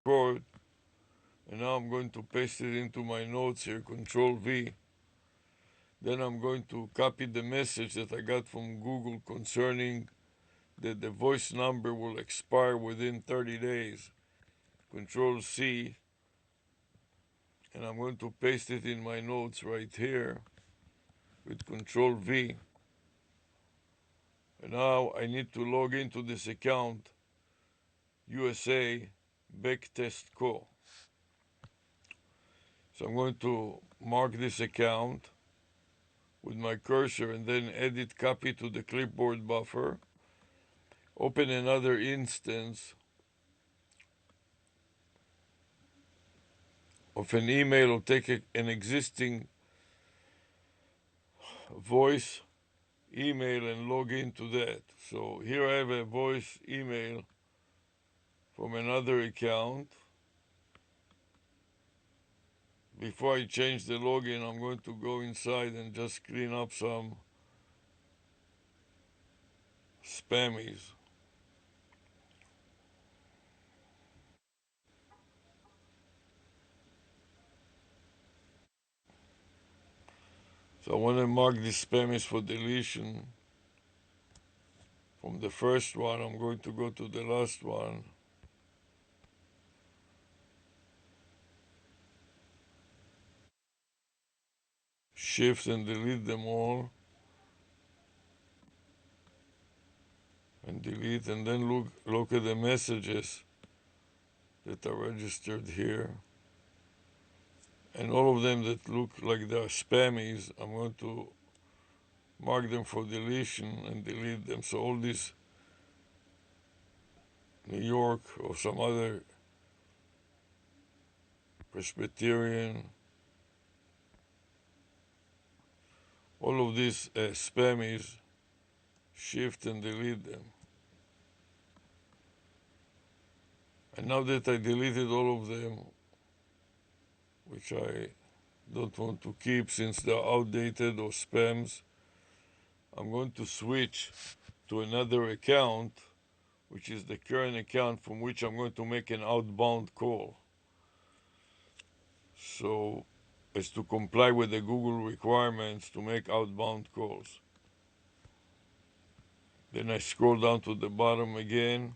record. And now I'm going to paste it into my notes here, Control V. Then I'm going to copy the message that I got from Google concerning that the voice number will expire within 30 days. Control C. And I'm going to paste it in my notes right here with Control V. And now I need to log into this account, USA Backtest Co. So I'm going to mark this account with my cursor and then edit copy to the clipboard buffer. Open another instance of an email or take an existing voice email and log into that. So here I have a voice email from another account. Before I change the login, I'm going to go inside and just clean up some spammies. So I want to mark these spammies for deletion. From the first one, I'm going to go to the last one. Shift and delete them all. And delete, and then look at the messages that are registered here. And all of them that look like they're spammies, I'm going to mark them for deletion and delete them. So all these New York or some other Presbyterian, all of these spammies, shift and delete them. And now that I deleted all of them, which I don't want to keep since they're outdated or spams, I'm going to switch to another account, which is the current account from which I'm going to make an outbound call. So as to comply with the Google requirements to make outbound calls. Then I scroll down to the bottom again,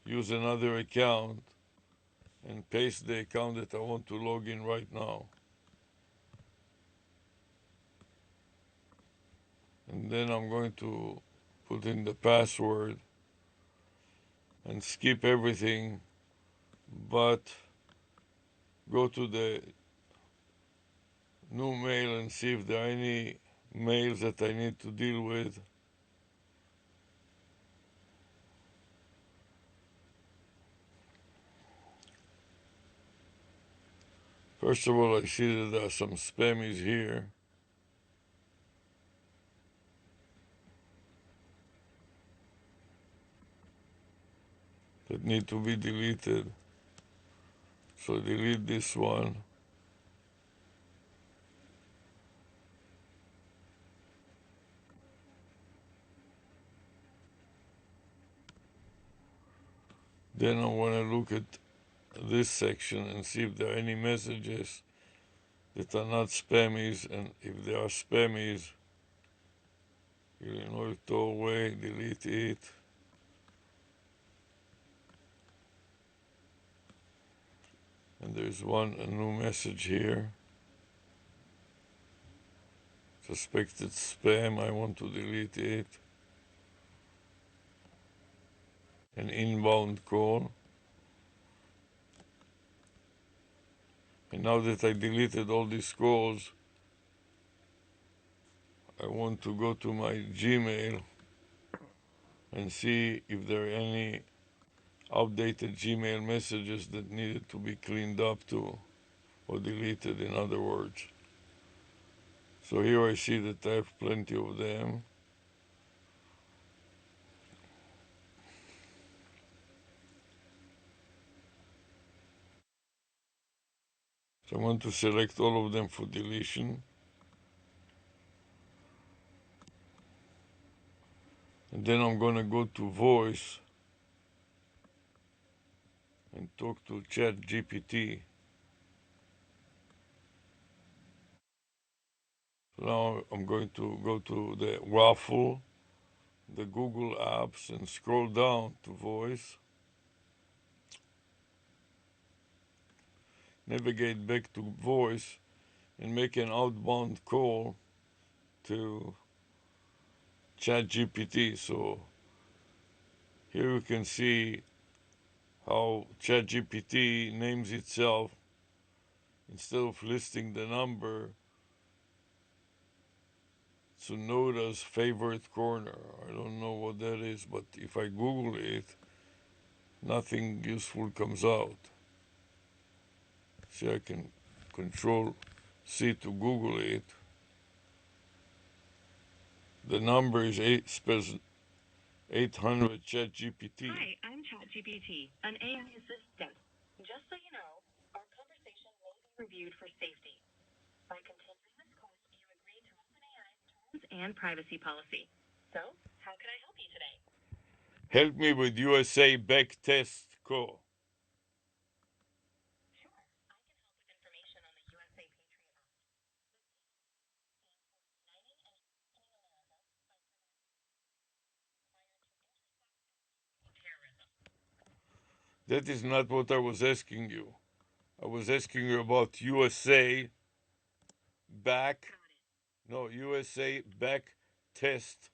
use another account, and paste the account that I want to log in right now. And then I'm going to put in the password and skip everything, but go to the new mail and see if there are any mails that I need to deal with. First of all, I see that there are some spammies here. That need to be deleted. So delete this one. Then I want to look at this section and see if there are any messages that are not spammies, and if there are spammies, Illinois tollway, delete it. And there's a new message here. Suspected spam, I want to delete it. An inbound call. And now that I deleted all these calls, I want to go to my Gmail and see if there are any outdated Gmail messages that needed to be cleaned up too, or deleted, in other words. So here I see that I have plenty of them. So I want to select all of them for deletion. And then I'm going to go to voice and talk to Chat GPT. So now I'm going to go to the Waffle, the Google apps, and scroll down to voice. Navigate back to voice and make an outbound call to ChatGPT. So here you can see how ChatGPT names itself. Instead of listing the number, Tsunoda's favorite corner. I don't know what that is, but if I Google it, nothing useful comes out. See, I can control C to Google it. The number is 800 ChatGPT. Hi, I'm ChatGPT, an AI assistant. Just so you know, our conversation may be reviewed for safety. By continuing this course, you agree to OpenAI's terms and privacy policy. So, how can I help you today? Help me with USA back test co. Sure, I can help with information on the USA Patriot Act. Terrorism. That is not what I was asking you. I was asking you about USA back, no, USA back test.co.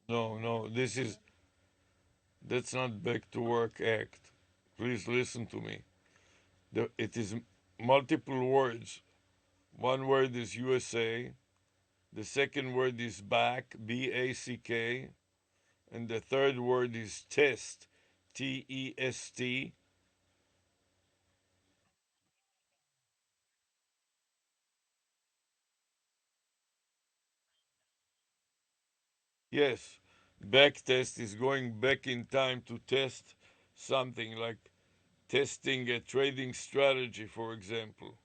No, no, that's not Back to Work Act. Please listen to me. It is multiple words. One word is USA, the second word is back, BACK, and the third word is test, TEST. Yes, back test is going back in time to test something, like testing a trading strategy, for example.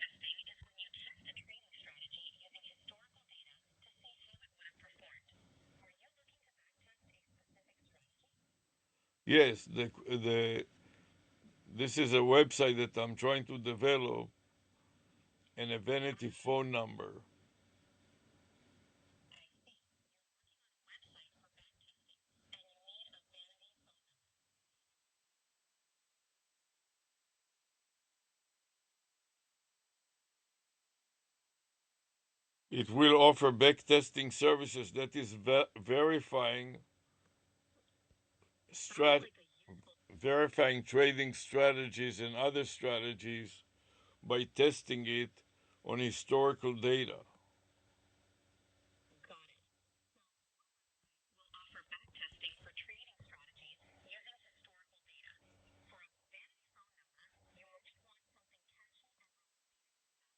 Testing is when you test a trading strategy using historical data to see how it would have performed. Are you looking to backtest a specific strategy? Yes, this is a website that I'm trying to develop and a vanity phone number. It will offer backtesting services, that is verifying strat verifying trading strategies and other strategies by testing it on historical data. Got it. Will offer backtesting for trading strategies using historical data. For a vanity phone number, you most want something catchy and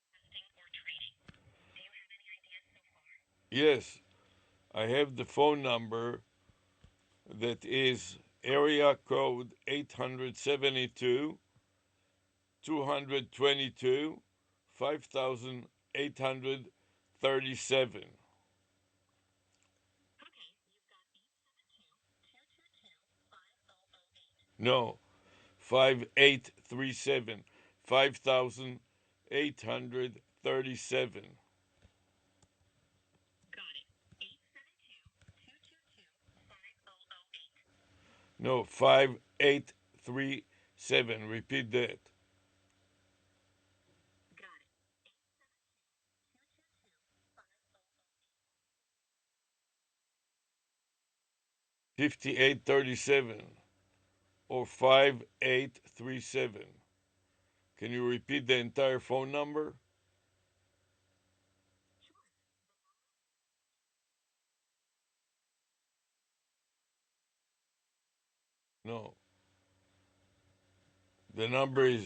testing or trading. Do you have any ideas so far? Yes, I have the phone number that is area code 872 222 5837. Okay, you've got 872-222-5008. No, 5837. 5837. Got it. 872-222-5008. No, 5837. Repeat that. Got it. 5837 or 5837. Can you repeat the entire phone number? No. The number is,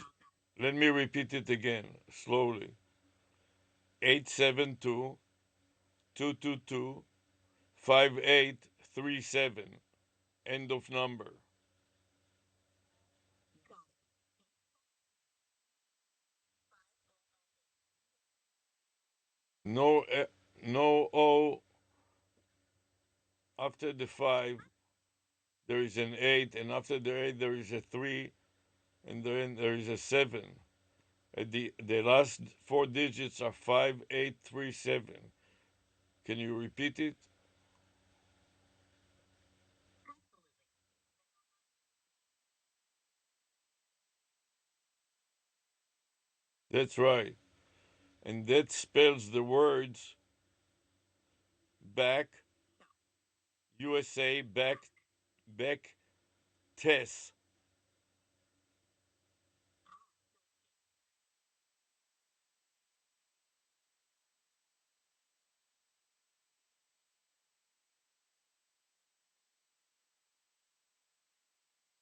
let me repeat it again slowly, 872 222 5837. End of number. No, no O after the 5, there is an 8, and after the 8, there is a 3, and then there is a 7. The last four digits are 5837. Can you repeat it? That's right. And that spells the words back, USA, back, test.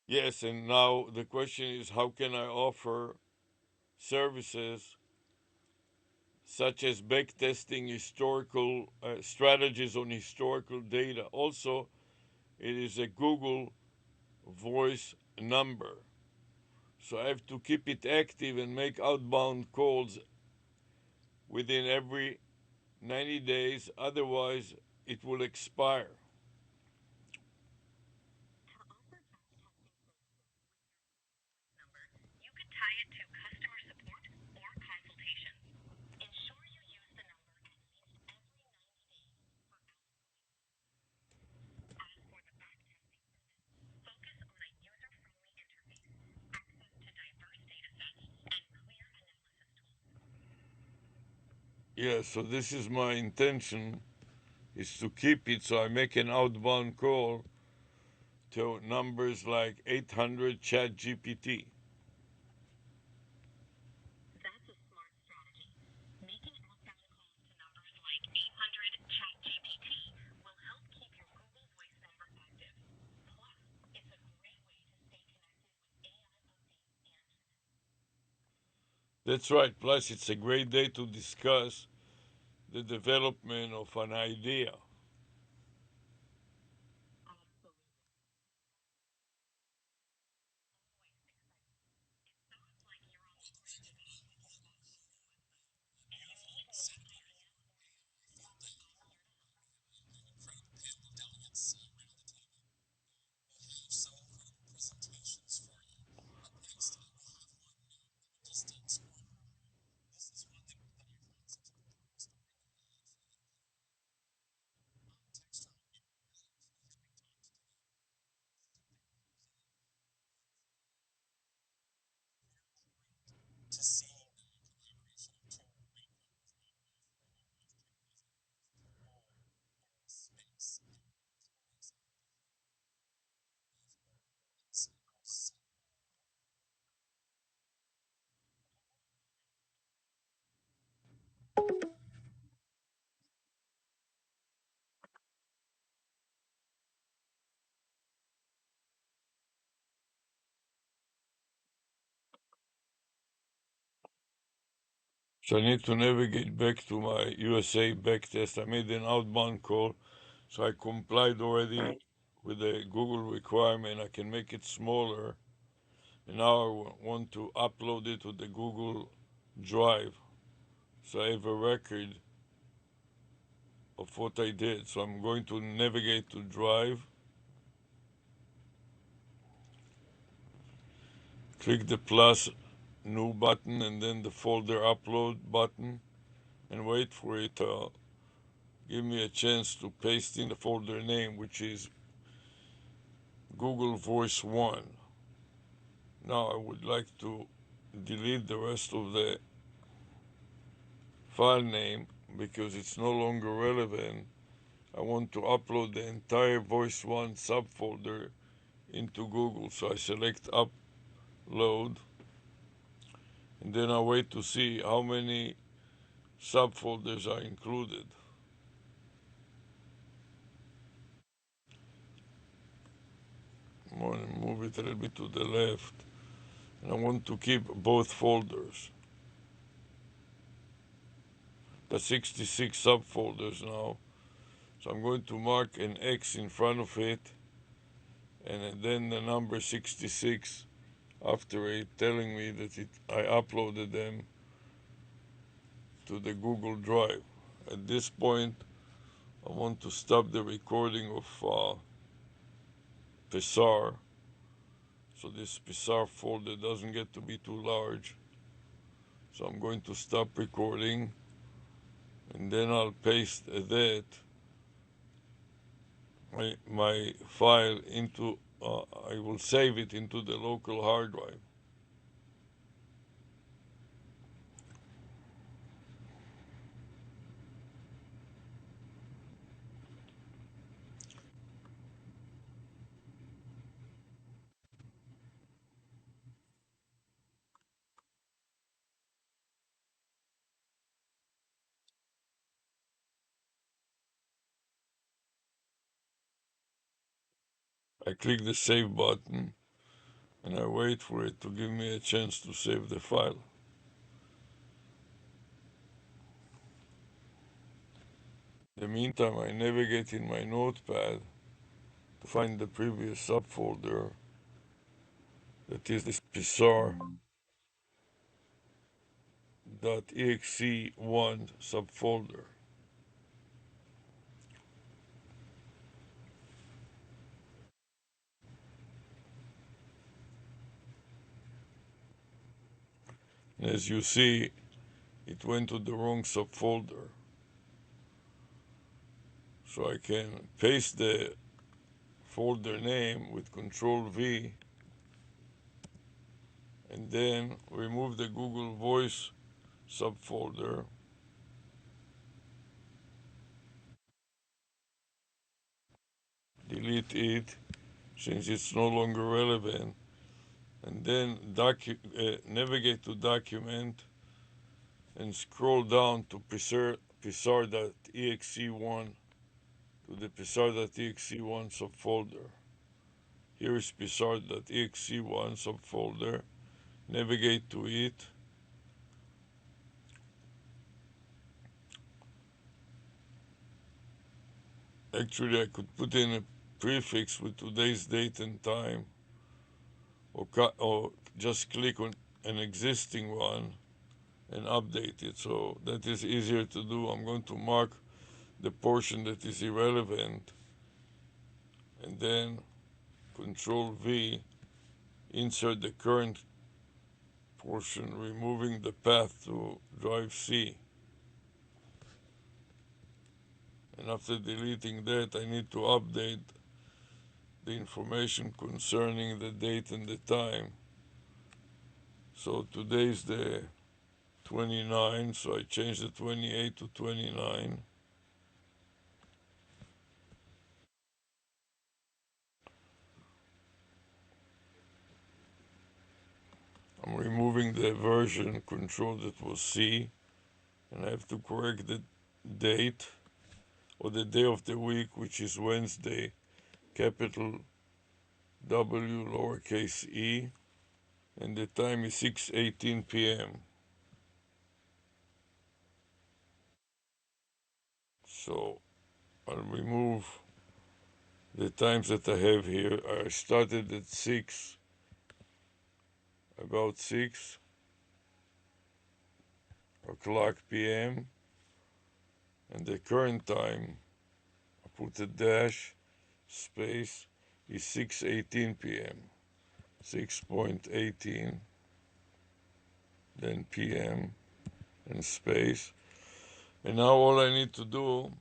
Yes, and now the question is how can I offer services such as backtesting historical strategies on historical data? Also, it is a Google voice number. So I have to keep it active and make outbound calls within every 90 days, otherwise, it will expire. Number, you could tie it to customer support or consultations. Ensure you use the number at least every 90 days for outgoing. As for the backtesting service, focus on a user-friendly interface, access to diverse datasets, and clear analysis tools. Yeah, so this is my intention is to keep it so I make an outbound call to numbers like 800 chat GPT. That's a smart strategy. Making outbound calls to numbers like 800 ChatGPT will help keep your Google Voice number active. Plus, it's a great way to stay connected with AI updates and trends. That's right. Plus, it's a great day to discuss the development of an idea. Absolutely. Always exciting. It sounds like you're on the precipice with your backtesting website. If you need more ideas or support, I'm here to help. So I need to navigate back to my USA backtest. I made an outbound call, so I complied already with the Google requirement. I can make it smaller. And now I want to upload it to the Google Drive. So I have a record of what I did. So I'm going to navigate to Drive, click the plus new button, and then the folder upload button, and wait for it to give me a chance to paste in the folder name, which is Google Voice 1. Now I would like to delete the rest of the file name because it's no longer relevant. I want to upload the entire Voice 1 subfolder into Google. So I select upload, and then I wait to see how many subfolders are included. I'm going to move it a little bit to the left, and I want to keep both folders. The 66 subfolders now. So I'm going to mark an X in front of it, and then the number 66 after it, telling me that I uploaded them to the Google Drive. at this point, I want to stop the recording of Pessar, so this Pessar folder doesn't get to be too large. So I'm going to stop recording, and then I'll paste that my file into. I will save it into the local hard drive. I click the save button and I wait for it to give me a chance to save the file. In the meantime, I navigate in my notepad to find the previous subfolder, that is this psar.exe1 subfolder. And as you see, it went to the wrong subfolder. So I can paste the folder name with Control V and then remove the Google Voice subfolder, delete it since it's no longer relevant, and then navigate to document and scroll down to psar.exe1 to the psar.exe1 subfolder. Here is psar.exe1 subfolder. Navigate to it. Actually, I could put in a prefix with today's date and time, or just click on an existing one and update it. So that is easier to do. I'm going to mark the portion that is irrelevant and then Control V, insert the current portion, removing the path to drive C. And after deleting that, I need to update the information concerning the date and the time. So today's the 29, so I changed the 28 to 29. I'm removing the version control that was C, and I have to correct the date or the day of the week, which is Wednesday, capital W, lowercase e, and the time is 6:18 p.m. So I'll remove the times that I have here. I started at about 6 o'clock p.m. and the current time, I put a dash, space, is 6:18 p.m. 6.18, then p.m. and space. And now all I need to do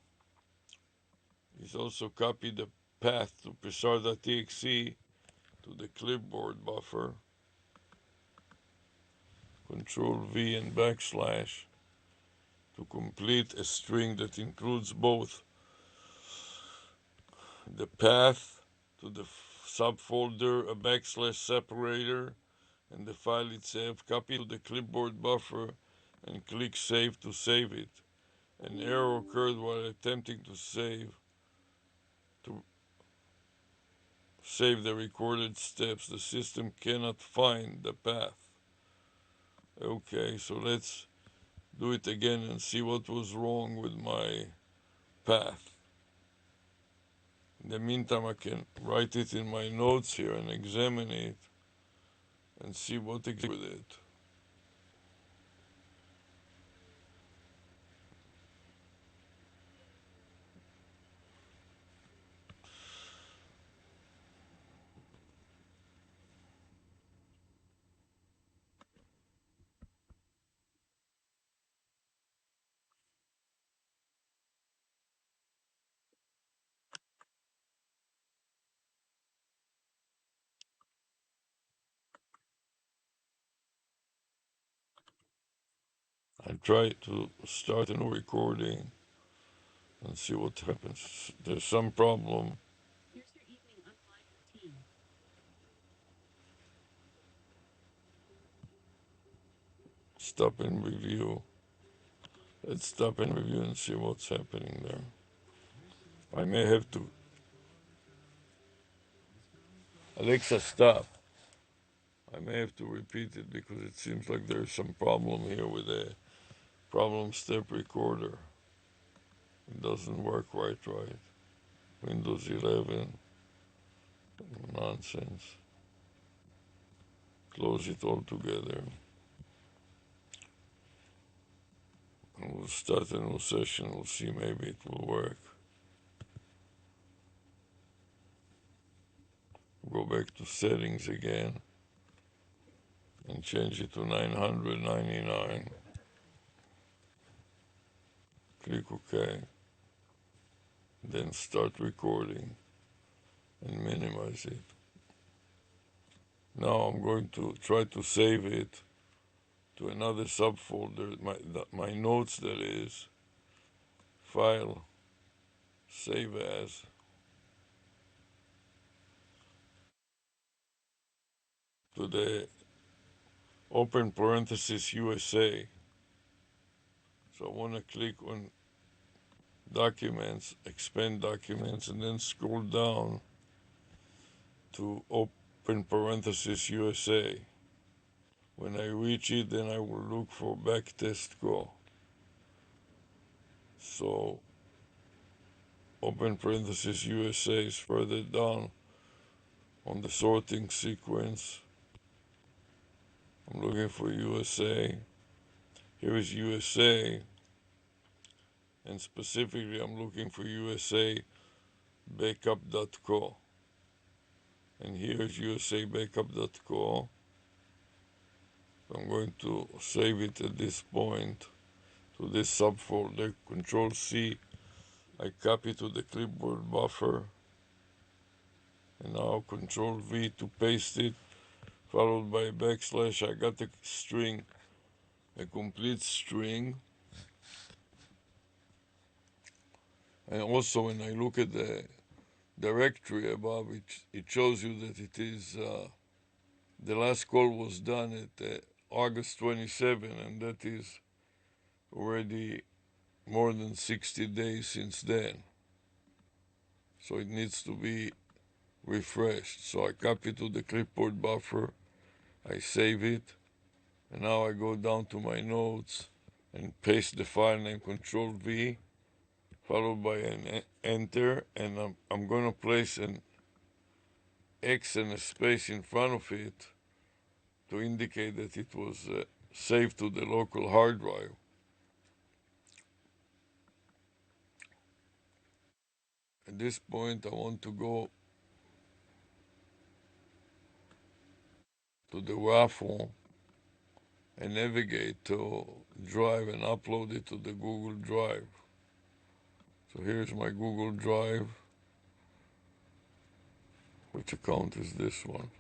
is also copy the path to psar.exe to the clipboard buffer, Control V and backslash, to complete a string that includes both the path to the subfolder, a backslash separator, and the file itself. Copy to the clipboard buffer and click Save to save it. An error occurred while attempting to save the recorded steps. The system cannot find the path. Okay, so let's do it again and see what was wrong with my path. In the meantime, I can write it in my notes here and examine it and see what exactly with it. I try to start a new recording and see what happens. There's some problem. Here's your evening unwind routine. Stop and review. Let's stop and review and see what's happening there. I may have to. Alexa, stop. I may have to repeat it because it seems like there's some problem here with a problem step recorder. It doesn't work right. Windows 11. Nonsense. Close it all together. And we'll start a new session. We'll see, maybe it will work. Go back to settings again and change it to 999. Click OK. Then start recording and minimize it. Now I'm going to try to save it to another subfolder, my notes, that is, file, save as, to the open parenthesis USA. So I want to click on documents, expand documents, and then scroll down to open parenthesis USA. When I reach it, then I will look for backtest go. So open parenthesis USA is further down on the sorting sequence. I'm looking for USA. Here is USA, and specifically I'm looking for USA backup.co. And here is USA backup.co. I'm going to save it at this point to this subfolder. Control C. I copy to the clipboard buffer. And now Control V to paste it, followed by backslash. I got a string, a complete string. And also when I look at the directory above, it shows you that it is, the last call was done at August 27, and that is already more than 60 days since then. So it needs to be refreshed. So I copy to the clipboard buffer, I save it, and now I go down to my notes and paste the file name, Control V, followed by an enter, and I'm going to place an X and a space in front of it to indicate that it was saved to the local hard drive. At this point, I want to go to the raffle and navigate to Drive and upload it to the Google Drive. So here's my Google Drive. Which account is this one?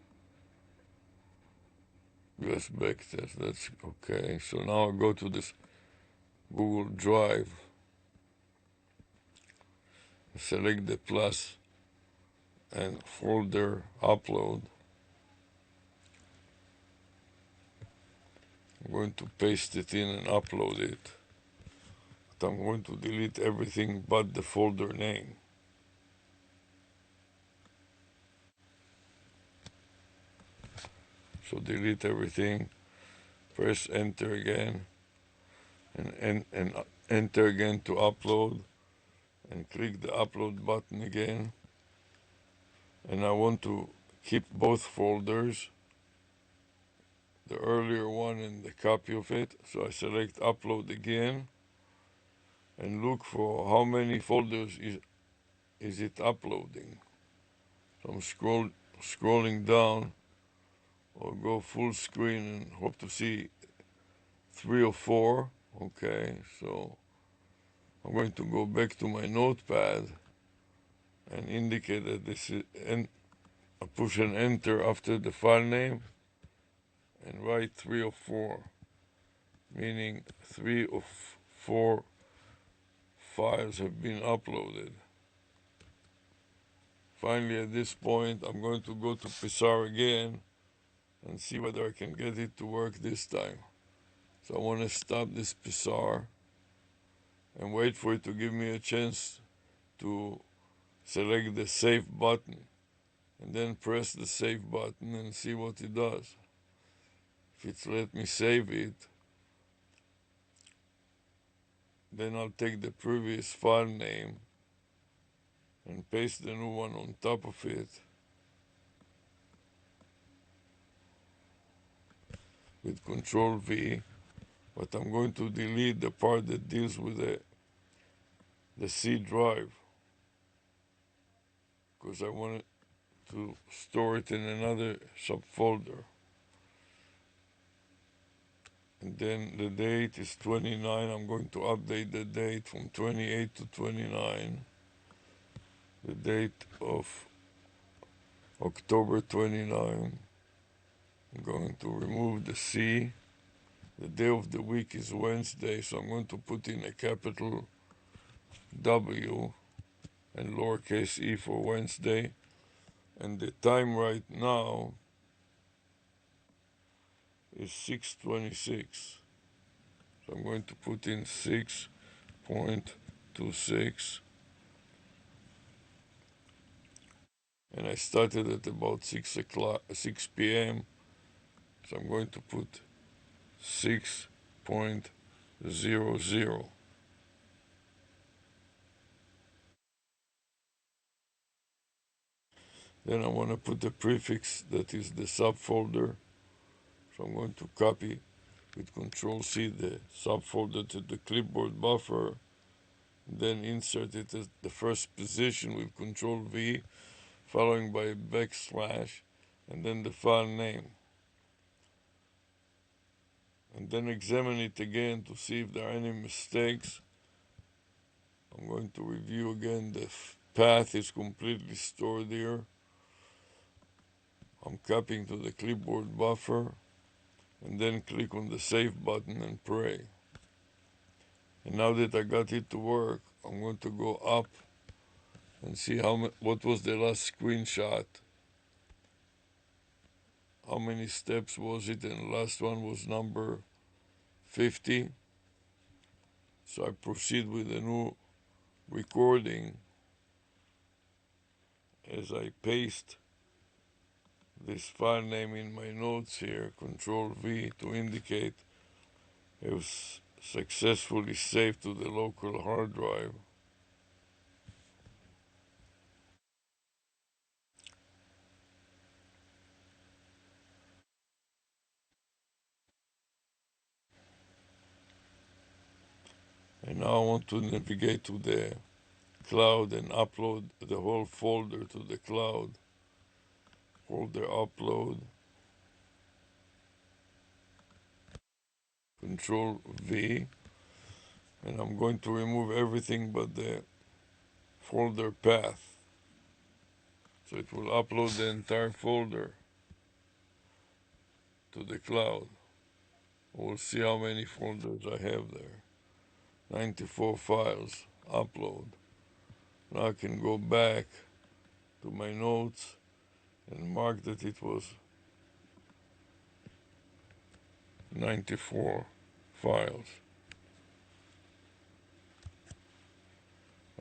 US backtest, that's okay. So now I go to this Google Drive, select the plus and folder upload. I'm going to paste it in and upload it. But I'm going to delete everything but the folder name. So delete everything, press enter again, and enter again to upload, and click the upload button again. And I want to keep both folders, the earlier one and the copy of it. So I select upload again and look for how many folders is it uploading. So I'm scrolling down, or go full screen and hope to see 3 or 4. Okay, so I'm going to go back to my notepad and indicate that this is, and push an enter after the file name and write 3 or 4. meaning 3 of 4 files have been uploaded. Finally, at this point, I'm going to go to Pixar again and see whether I can get it to work this time. So I want to stop this Pixar and wait for it to give me a chance to select the save button, and then press the save button and see what it does. If it's let me save it, then I'll take the previous file name and paste the new one on top of it with Control V, but I'm going to delete the part that deals with the C drive, because I want to store it in another subfolder. And then the date is 29. I'm going to update the date from 28 to 29. The date of October 29. I'm going to remove the C. The day of the week is Wednesday, so I'm going to put in a capital W and lowercase e for Wednesday. And the time right now is 6:26. So I'm going to put in 6.26. And I started at about 6 p.m. So I'm going to put 6.00. Then I want to put the prefix that is the subfolder. So I'm going to copy with Control C the subfolder to the clipboard buffer, then insert it at the first position with Control V, following by a backslash, and then the file name. And then examine it again to see if there are any mistakes. I'm going to review again. The path is completely stored here. I'm copying to the clipboard buffer, and then click on the save button and pray. And now that I got it to work, I'm going to go up and see what was the last screenshot. How many steps was it? And the last one was number 50. So I proceed with a new recording as I paste this file name in my notes here, Control V, to indicate it was successfully saved to the local hard drive. And now I want to navigate to the cloud and upload the whole folder to the cloud. Folder upload, Control V, and I'm going to remove everything but the folder path. So it will upload the entire folder to the cloud. We'll see how many folders I have there. 94 files, upload. Now I can go back to my notes and mark that it was 94 files.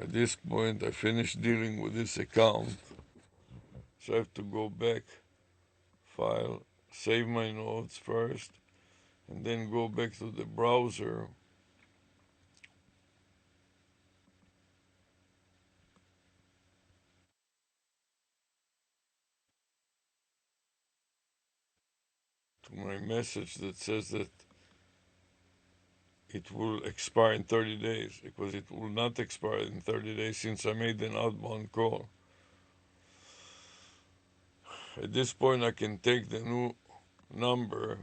At this point, I finished dealing with this account, so I have to go back, file, save my notes first, and then go back to the browser to my message that says that it will expire in 30 days, because it will not expire in 30 days since I made an outbound call. At this point, I can take the new number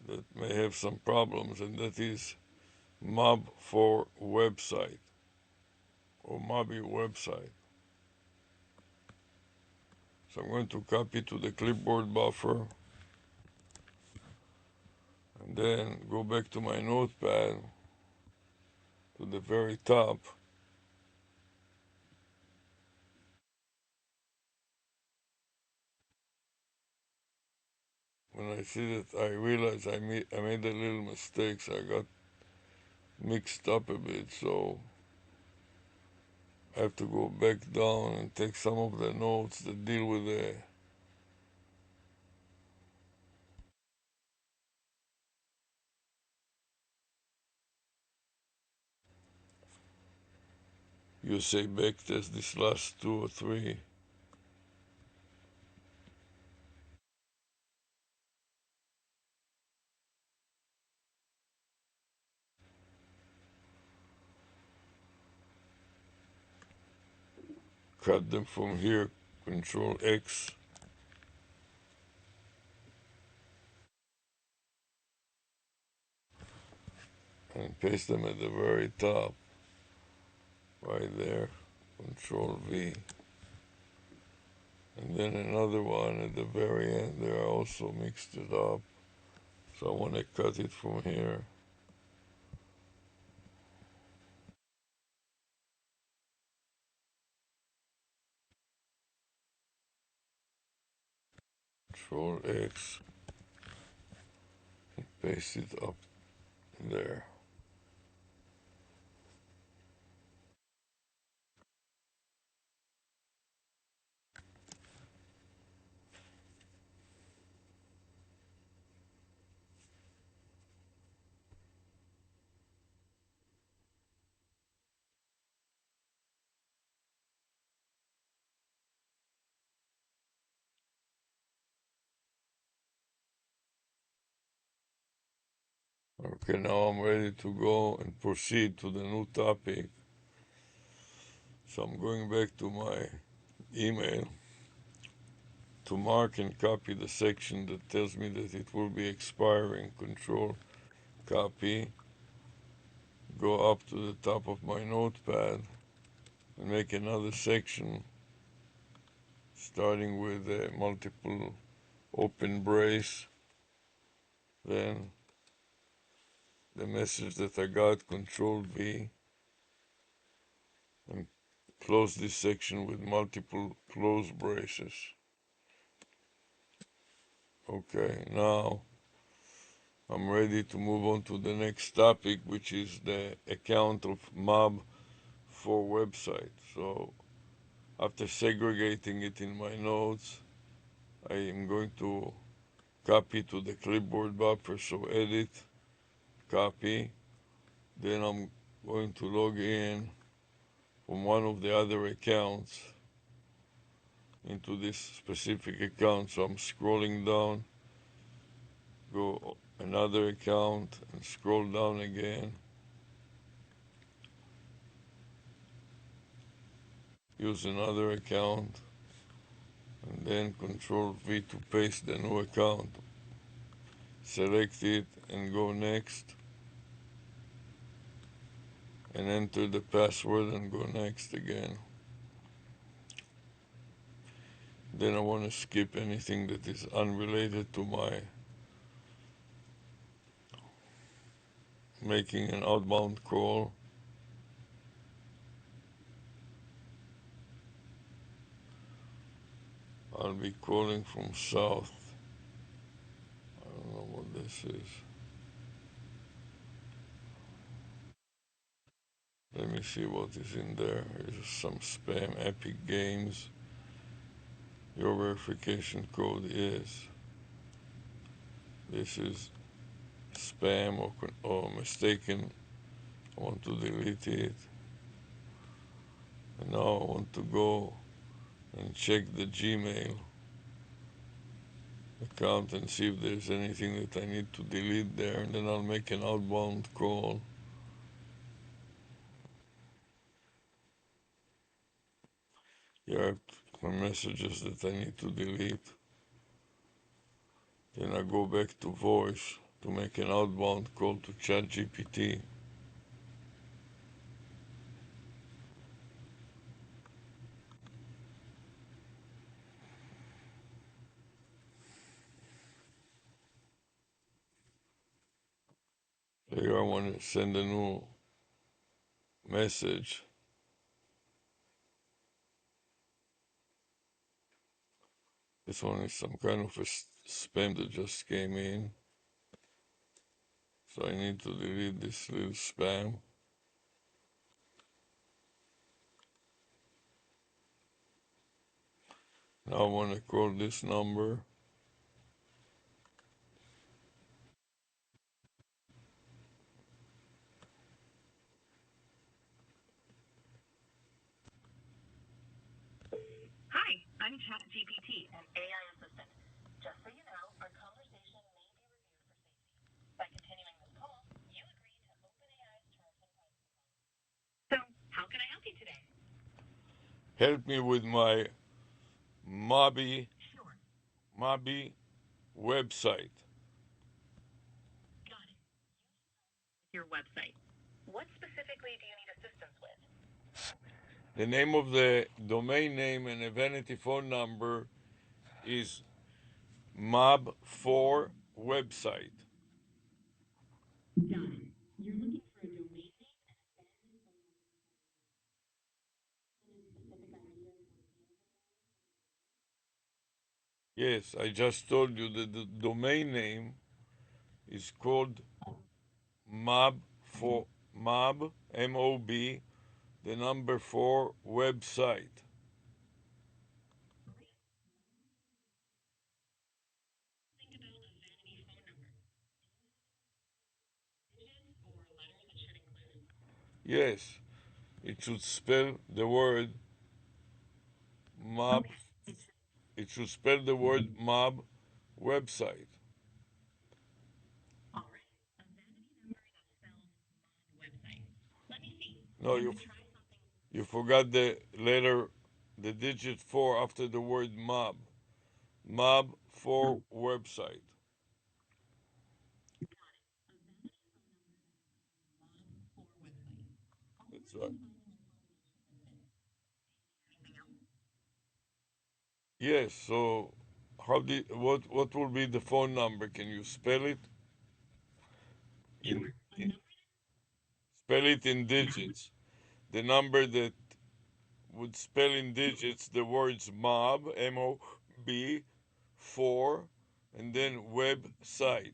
that may have some problems, and that is mob for website or mobby website. So I'm going to copy to the clipboard buffer. And then go back to my notepad to the very top. When I see that, I realize I made a little mistake, so I got mixed up a bit, so I have to go back down and take some of the notes that deal with the USA backtest, this last two or three. Cut them from here, Control X, and paste them at the very top, right there, Control V. And then another one at the very end there, I also mixed it up. So I want to cut it from here. Control X, and paste it up there. Okay, now I'm ready to go and proceed to the new topic. So I'm going back to my email to mark and copy the section that tells me that it will be expiring. Control copy, go up to the top of my notepad and make another section starting with a multiple open brace, then the message that I got, Control V, and close this section with multiple close braces. Okay, now I'm ready to move on to the next topic, which is the account of mob for website. So after segregating it in my notes, I am going to copy to the clipboard buffer. So edit, copy. Then I'm going to log in from one of the other accounts into this specific account. So I'm scrolling down, go another account and scroll down again. Use another account and then Control V to paste the new account. Select it and go next and enter the password and go next again. Then I want to skip anything that is unrelated to my making an outbound call. I'll be calling from south. I don't know what this is. Let me see what is in there. There's some spam, Epic Games. Your verification code is. This is spam or mistaken. I want to delete it. And now I want to go and check the Gmail account and see if there's anything that I need to delete there, and then I'll make an outbound call. Here are my messages that I need to delete. Then I go back to voice to make an outbound call to ChatGPT. Here I want to send a new message. This one is some kind of a spam that just came in. So I need to delete this little spam. Now I want to call this number. Hi, I'm ChatGPT, an AI assistant. Just so you know, our conversation may be reviewed for safety. By continuing this call, you agree to OpenAI's terms and privacy policy. So, how can I help you today? Help me with my Mobi Sure, Mobi website. got it. Your website. What specifically do you need assistance with? The name of the domain name and a vanity phone number is Mob4 website. Got it. You're looking for a domain name and a specific idea. Yes, I just told you that the domain name is called Mob for Mob MOB the number 4 website. Think about a vanity phone number. Digits or letters it should include? Yes, it should spell the word mob. Okay. It should spell the word mob website. All right. A vanity number that spells mod website. Let me see. No, Let's try something. you forgot the letter, the digit 4 after the word mob. Mob 4 website. Got it. A vanity phone number that spells mod for website. I'll That's provide right. you final information with this. Anything else? Yes. So, what will be the phone number? Can you spell it in, Sure. A in number spell it in digits? The number that would spell in digits the words mob, MOB, 4, and then website.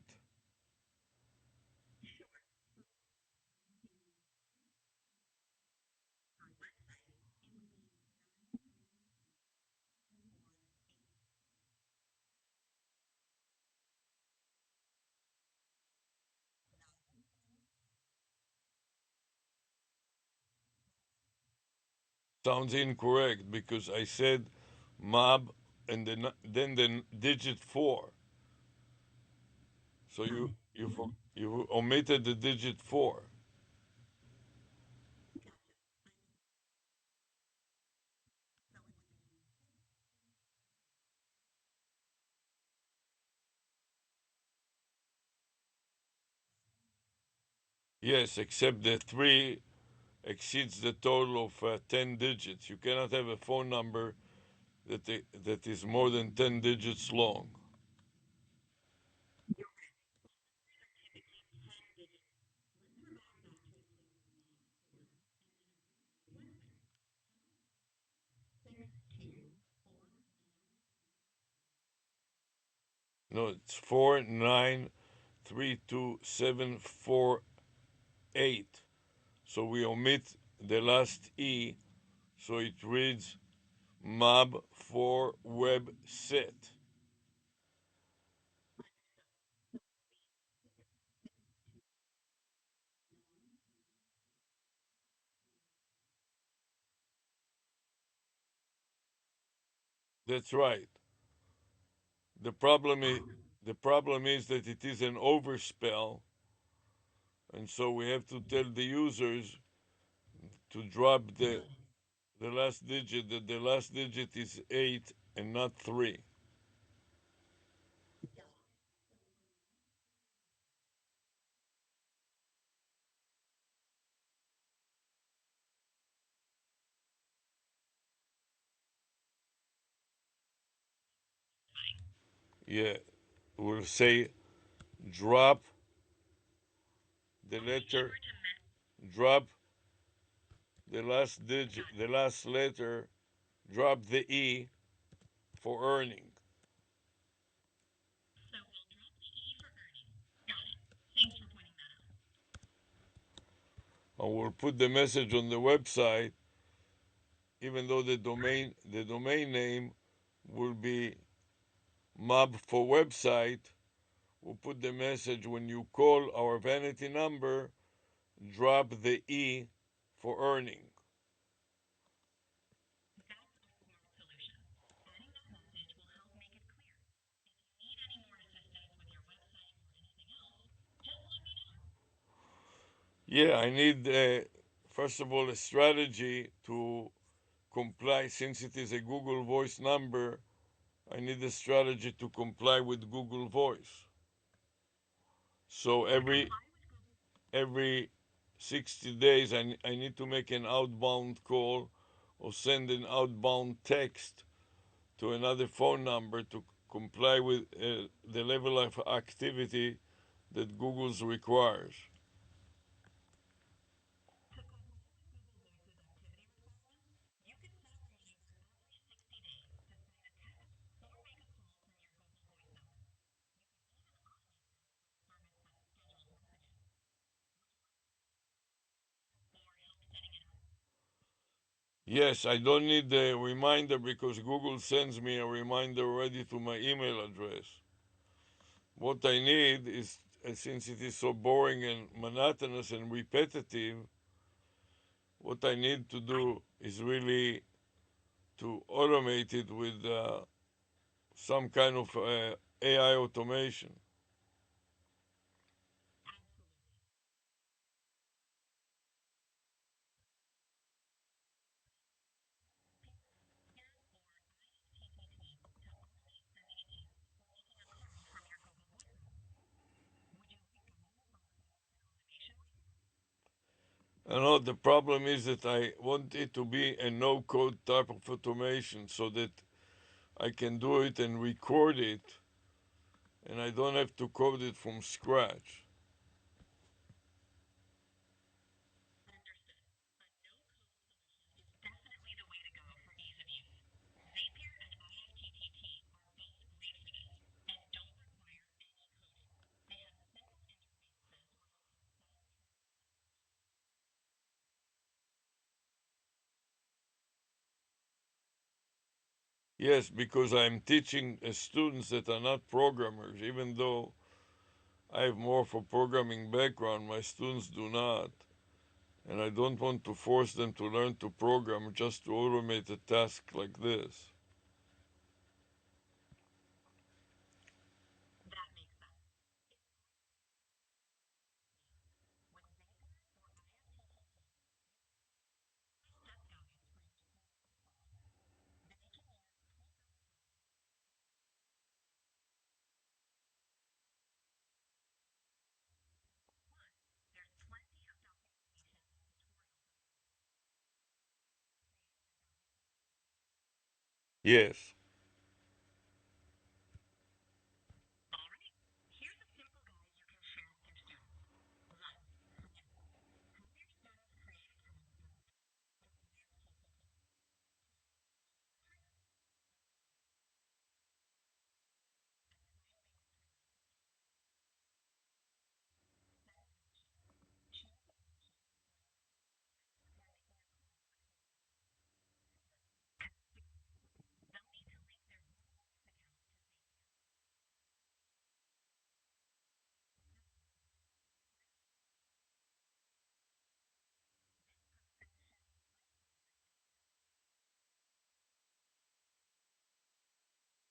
Sounds incorrect because I said mob and then the digit 4. So you omitted the digit 4. Yes, except the 3 exceeds the total of 10 digits. You cannot have a phone number that is more than 10 digits long. No, it's 4932748. So we omit the last E, so it reads mob for web set. That's right. The problem is the problem is that it is an overspell, and so we have to tell the users to drop the last digit, that the last digit is 8 and not 3. Yeah, we'll say drop the letter, drop the last digit, the last letter, drop the E for earning. So we'll drop the E for earning. Got it. Thanks for pointing that out. I will put the message on the website, even though the domain name will be mob for website. We'll put the message when you call our vanity number, drop the E for earning. That's a smart solution. Adding that message will help make it clear. If you need any more assistance with your website or anything else, just let me know. Yeah, I need, first of all, a strategy to comply. Since it is a Google Voice number, I need a strategy to comply with Google Voice. So every 60 days, I need to make an outbound call or send an outbound text to another phone number to comply with the level of activity that Google's requires. To comply with Google Voice's activity requirements, you can set a reminder every 60 days to send a text or make a call from your Google Voice number. You can even automate this with a service that schedules messages. Would you like to try that or help setting it up? Yes, I don't need the reminder because Google sends me a reminder already to my email address. What I need is, since it is so boring and monotonous and repetitive, what I need to do is really to automate it with some kind of AI automation. Absolutely. To automate sending an email or making a call from your Google Voice number. Would you like guidance on the basic automation ways? I know the problem is that I want it to be a no code type of automation so that I can do it and record it and I don't have to code it from scratch. Understood. A no-code solution is definitely the way to go for ease of use. Zapier and IFTTT are both great for this and don't require any coding. They have simple interfaces where you can set up your Yes, because I'm teaching students that are not programmers, even though I have more of a programming background, my students do not. And I don't want to force them to learn to program just to automate a task like this. That makes sense. It's great that you want to use with Zapier or IFTTT. Step guides for your students to follow. They can use pre-built templates. Plus, there's plenty of documentation and tutorials available. Create your guide for your students. Yes. All right. Here's a simple guide you can share with your students. 1. Plan. Have your students create accounts in Zapier or IFTTT. 2. Hire. Set up a Google Voice account. 3. Assign mandatory messages. 4. Set actions. Choose the actions or messages to send when making a call or sending a text. And 6. They'll need to link their Google Voice account to Zapier. That's it. Ready to go. This process should be straightforward and simple.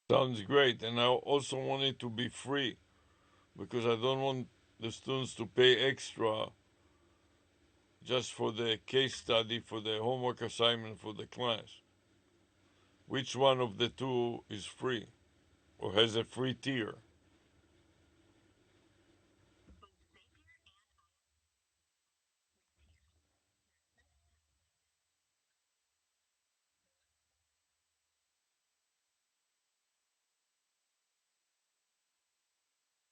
Sounds great. And I also want it to be free because I don't want the students to pay extra just for the case study, for the homework assignment for the class. Which one of the two is free or has a free tier? Both Zapier and IFTTT offer free tiers. They're simple templates and easy to use. The ones with free tiers are Zapier and IFTTT. Just go to your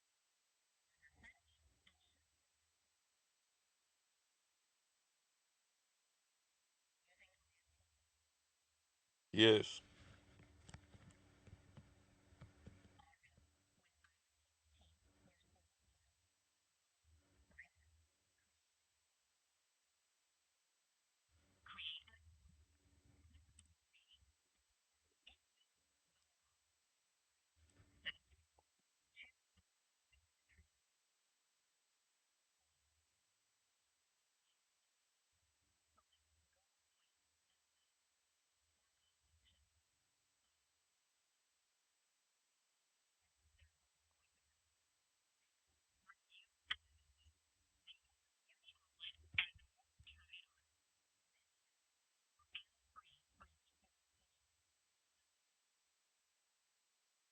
Google Voice account, enter your settings, and show your students Yes.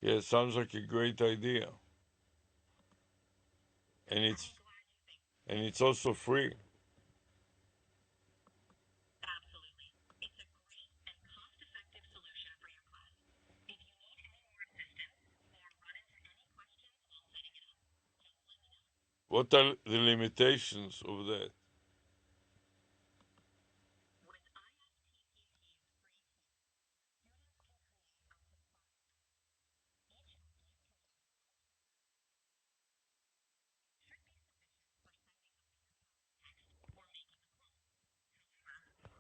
Yeah, sounds like a great idea. And it's and it's also free. Absolutely. It's a great and cost-effective solution for your class. If you need any more assistance or run into any questions while setting it up, just let me know. What are the limitations of that? With IFTTT's free tier, students can create up to 5 templates. Each template contains should be sufficient for sending a paragraph of text or making a poem.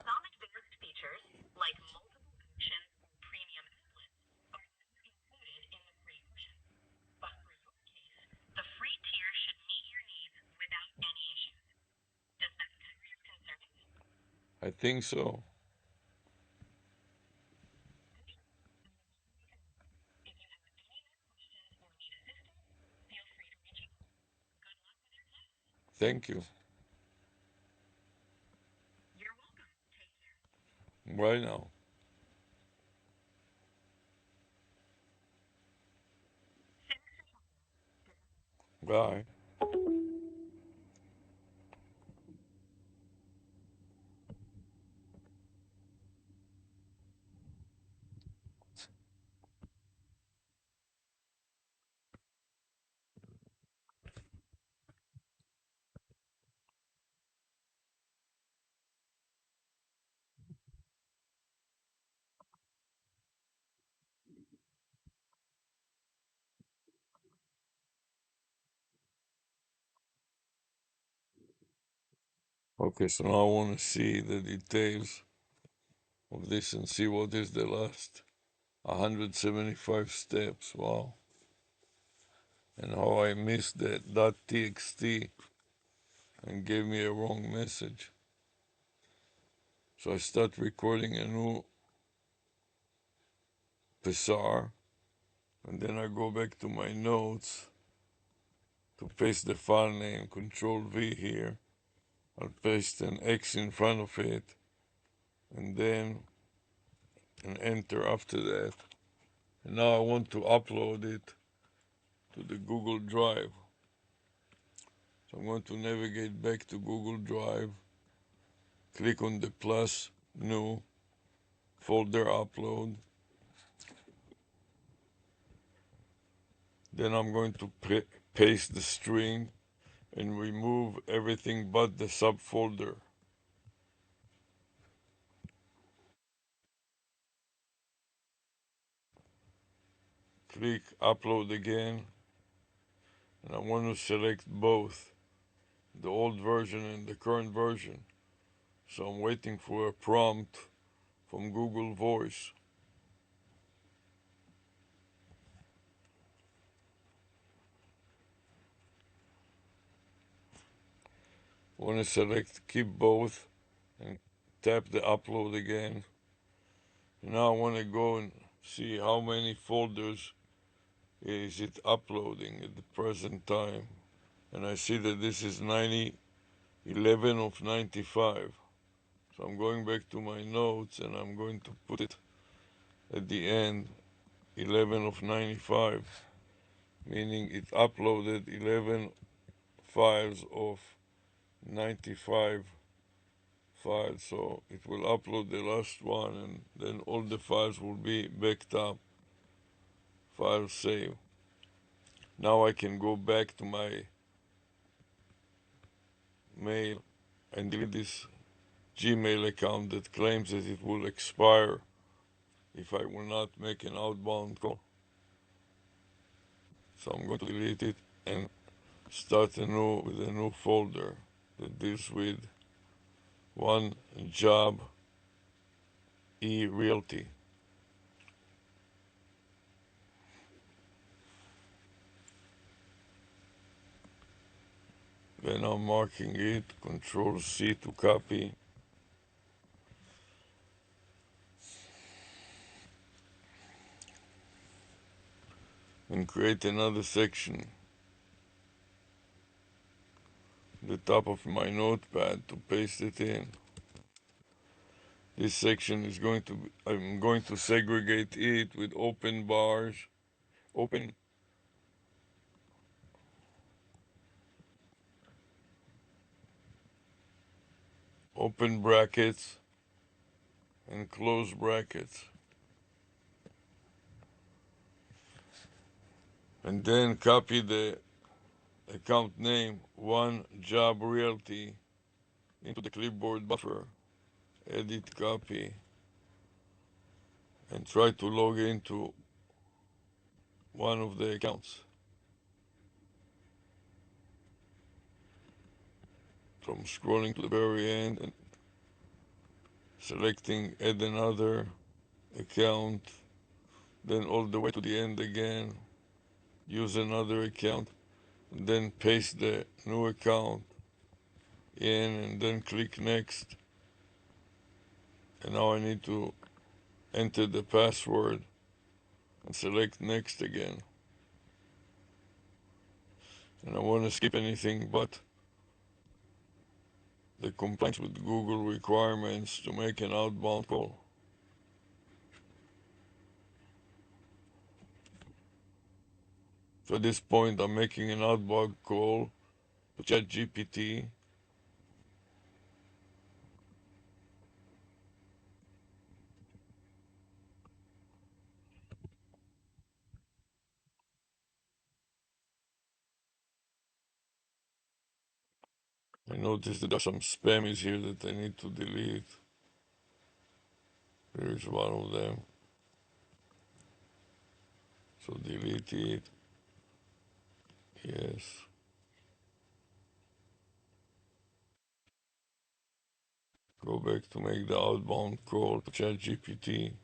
However, some advanced features, like multiple actions or premium applets, are not included in the free version. But for your case, the free tier should meet your needs without any issues. Does that cover your concerns? I think so. Good. I'm happy we could help. If you have any more questions or need assistance, feel free to reach out. Good luck with your class. Thank you. You're welcome. Take care. Right now. Thanks for chatting. Goodbye. Bye. Okay, so now I want to see the details of this and see what is the last 175 steps. Wow. And how I missed that .txt and gave me a wrong message. So I start recording a new Psar, and then I go back to my notes to paste the file name, Control V here. I'll paste an X in front of it, and then an enter after that. And now I want to upload it to the Google Drive. So I'm going to navigate back to Google Drive, click on the plus, new, folder upload. Then I'm going to paste the string and remove everything but the subfolder. Click upload again, and I want to select both the old version and the current version. So I'm waiting for a prompt from Google Voice. I want to select keep both and tap the upload again. And now I want to go and see how many folders is it uploading at the present time. And I see that this is 11 of 95. So I'm going back to my notes and I'm going to put it at the end 11 of 95, meaning it uploaded 11 files of 95 files. So it will upload the last one and then all the files will be backed up, file save. Now I can go back to my mail and delete this Gmail account that claims that it will expire if I will not make an outbound call. So I'm going to delete it and start with a new folder that deals with one job e-realty. Then I'm marking it, Control C to copy, and create another section at the top of my notepad to paste it in. This section is going to be, I'm going to segregate it with open bars, open open brackets and close brackets. And then copy the account name one job realty into the clipboard buffer, edit copy, and try to log into one of the accounts. So I'm scrolling to the very end and selecting add another account, then all the way to the end again, use another account, and then paste the new account in and then click next. And now I need to enter the password and select next again. And I want to skip anything but the compliance with Google requirements to make an outbound call. So at this point, I'm making an outbound call to ChatGPT. I noticed that there's some spam is here that I need to delete. Here's one of them. So delete it. Yes. Go back to make the outbound call to ChatGPT.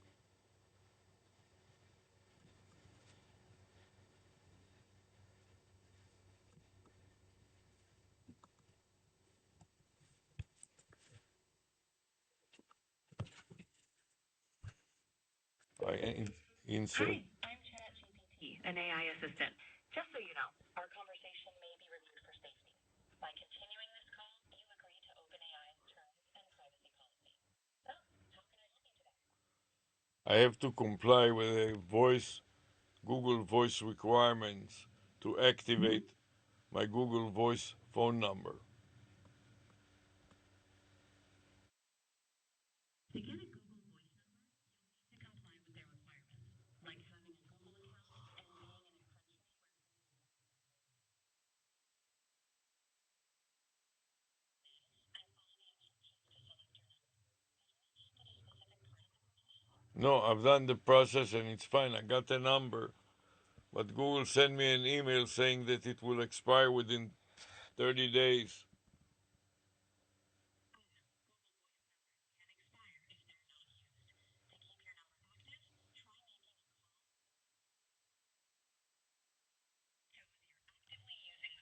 I insert. Hi, I'm ChatGPT, an AI assistant. Just so you know, our conversation may be reviewed for safety. By continuing this call, you agree to OpenAI's terms and privacy policy. So, how can I help you today? I have to comply with a Google Voice requirements to activate my Google Voice phone number. To get a Google Voice number, you'll need to comply with their requirements, like having a Google account and being in a country where Google and follow the instructions to select your number. Have you understood a specific part of the process? No, I've done the process and it's fine. I got the number. But Google sent me an email saying that it will expire within 30 days. Can expire if they're not used. To keep your number active, try making a call shows you're actively using the service. Did you need any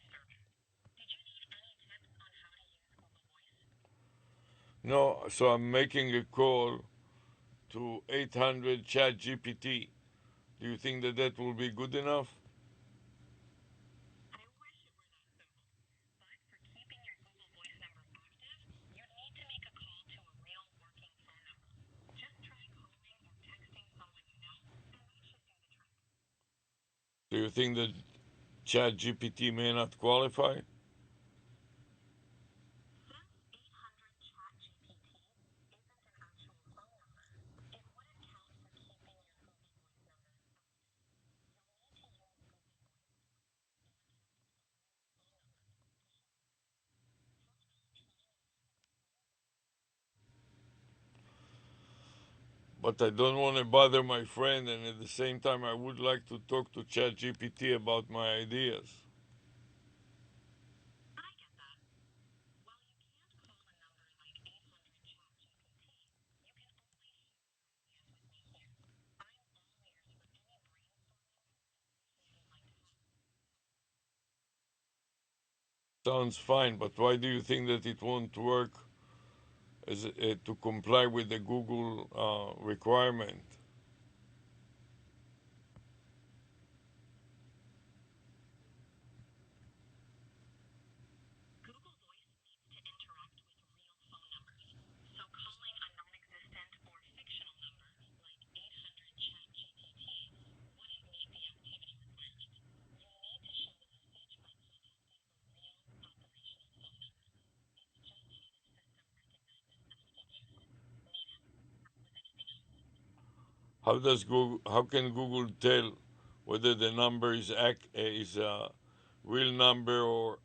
tips on how to use Google Voice? No, so I'm making a call to 800 Chat GPT. Do you think that that will be good enough? I wish it were that simple. But for keeping your Google Voice number active, you'd need to make a call to a real working phone number. Just try calling or texting someone you know, and that should do the trick. Do you think that Chat GPT may not qualify? Since 800 Chat GPT isn't an actual phone number, it wouldn't count for keeping your Google Voice number active. You'll need to use Google Voice to account as a real phone number to show it active. How about trying using a phone? but I don't want to bother my friend, and at the same time, I would like to talk to ChatGPT about my ideas. I get that. While you can't call a number like 800 chat GPT, you can always share your ideas with me here. I'm all ears for any brainstorming conversations you'd like to have. Sounds fine, but why do you think that it won't work to comply with the Google requirement? Google Voice needs to interact with real phone numbers. So calling a non-existent or fictional number like 800 chat GPT wouldn't meet the activity requirement. You need to show the message by contacting a real operational phone number. It's just how the system recognizes active use. Need help with anything else? How can Google tell whether the number is a real number or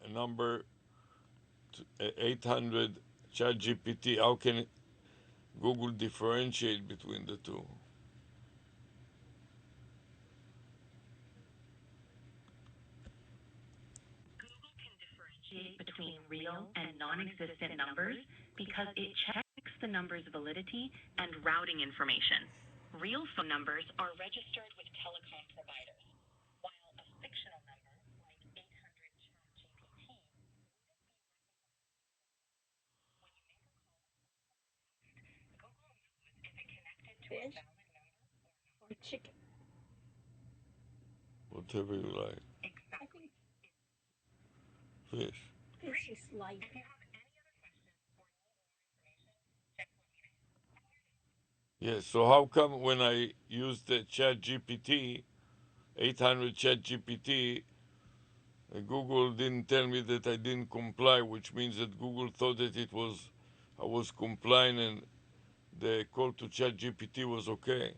a number 800 ChatGPT? How can Google differentiate between the two? Google can differentiate between real and non-existent numbers because it checks the number's validity and routing information. Real phone numbers are registered with telecom providers, while a fictional number, like 800 ChatGPT, when you make a call or Google knows if it connected to a valid number or chicken. Whatever you like. Exactly. Fish. Fish is like. If you have any other questions or need more information, just let me know. Yes, so how come when I used the ChatGPT, 800 ChatGPT, Google didn't tell me that I didn't comply, which means that Google thought that I was complying and the call to ChatGPT was okay. And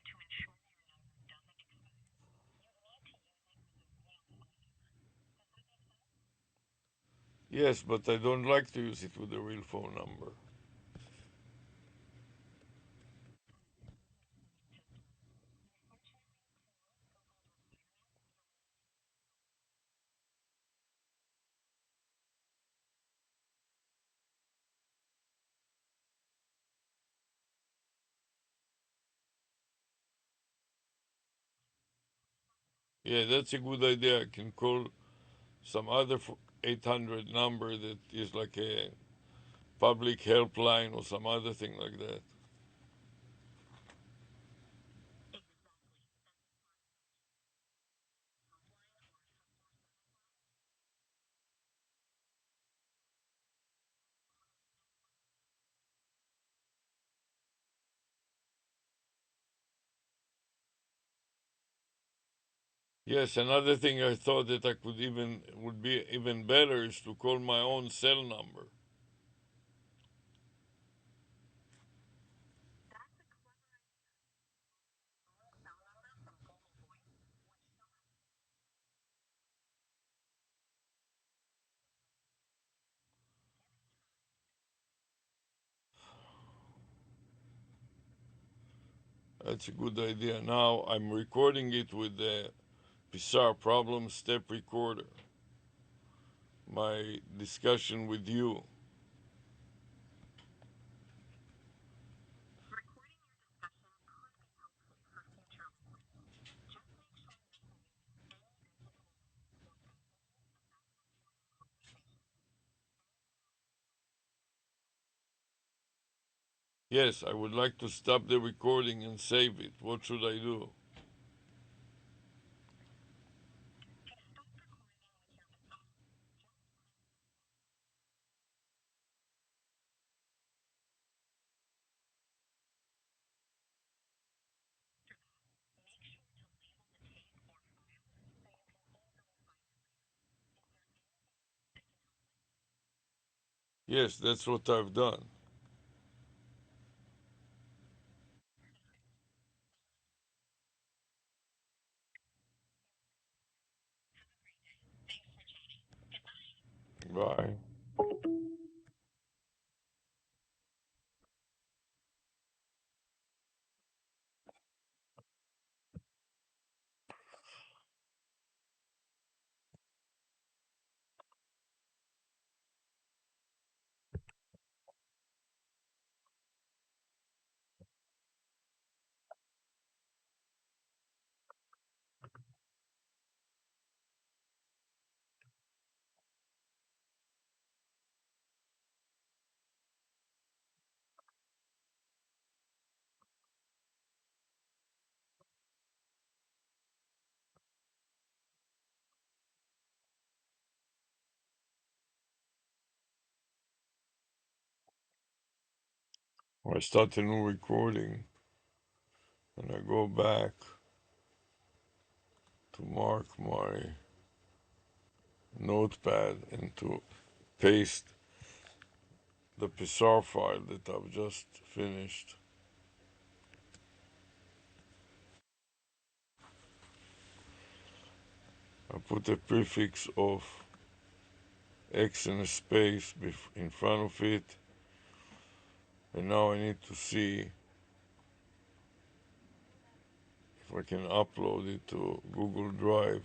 to ensure your number doesn't expire, you need to use it with a real phone number. Does that make sense? Yes, but I don't like to use it with a real phone number. Yeah, that's a good idea. I can call some other 800 number that is like a public helpline or some other thing like that. Yes, another thing I thought that I could even would be even better is to call my own cell number. That's a clever idea. Your cell number from Google Voice would show up. That's a good idea. Now I'm recording it with the Pixar Problem Step Recorder. My discussion with you. Recording your discussion could be helpful for future recordings. Just make sure not to use any sensitive words or languages about the recording conversation. Yes, I would like to stop the recording and save it. What should I do? To stop recording with your phone, just press the stop. After that, make sure to label the tape or file so you can easily find it later. Is there anything else I can help with? Yes, that's what I've done. Bye. I start a new recording and I go back to mark my notepad and to paste the PSAR file that I've just finished. I put a prefix of X and a space in front of it, and now I need to see if I can upload it to Google Drive.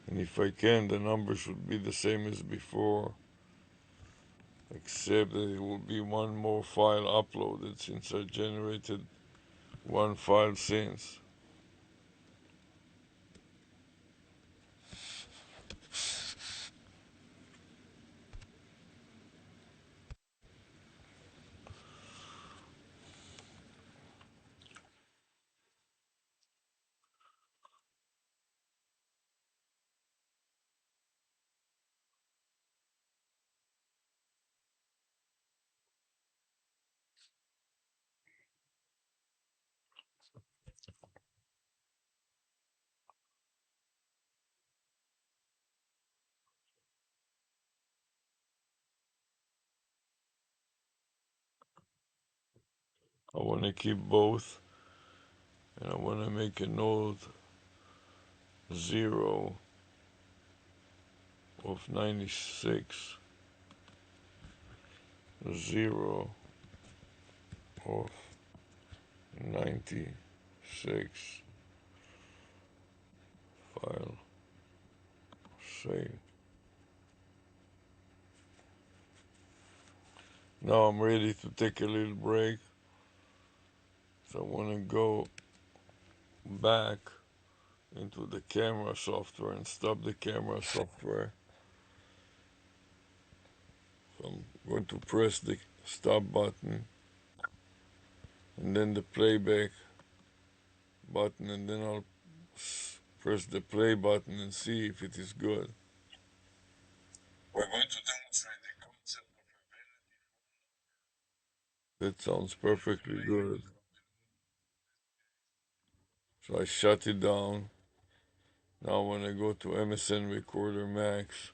And if I can, the number should be the same as before, except that it will be one more file uploaded since I generated one file since. I want to keep both, and I want to make a node 0 of 96, 0 of 96, file save. Now I'm ready to take a little break, so I want to go back into the camera software and stop the camera software. So I'm going to press the stop button and then the playback button, and then I'll press the play button and see if it is good. We're going to demonstrate the concept of a validity. That sounds perfectly good. So I shut it down. Now when I go to MSN Recorder Max,